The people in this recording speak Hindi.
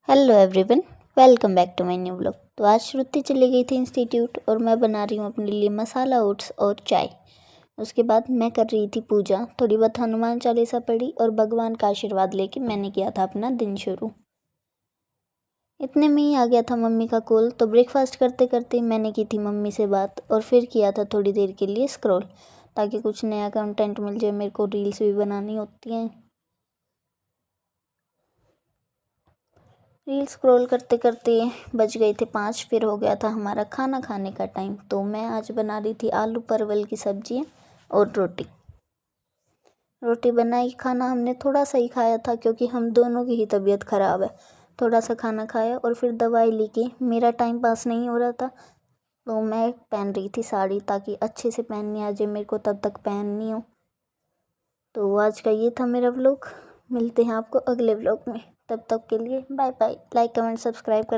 Hello everyone, welcome back to my new vlog. तो आज श्रुति चली गई थी इंस्टीट्यूट और मैं बना रही हूँ अपने लिए मसाला ओट्स और चाय। उसके बाद मैं कर रही थी पूजा, थोड़ी बहुत हनुमान चालीसा पढ़ी और भगवान का आशीर्वाद लेके मैंने किया था अपना दिन शुरू। इतने में ही आ गया था मम्मी का कॉल, तो ब्रेकफास्ट करते करते मैंने की थी मम्मी से बात और फिर किया था थोड़ी देर के लिए स्क्रॉल, ताकि कुछ नया कंटेंट मिल जाए। मेरे को रील्स भी बनानी होती हैं। रील स्क्रॉल करते करते बज गए थे 5, फिर हो गया था हमारा खाना खाने का टाइम। तो मैं आज बना रही थी आलू परवल की सब्जी और रोटी बनाई। खाना हमने थोड़ा सा ही खाया था क्योंकि हम दोनों की ही तबीयत ख़राब है। थोड़ा सा खाना खाया और फिर दवाई ली के मेरा टाइम पास नहीं हो रहा था, तो मैं पहन रही थी साड़ी ताकि अच्छे से पहननी आ जाए, मेरे को तब तक पहननी हो। तो आज का ये था मेरा व्लॉग। मिलते हैं आपको अगले व्लॉग में, तब तक के लिए bye bye. Like comment subscribe करना।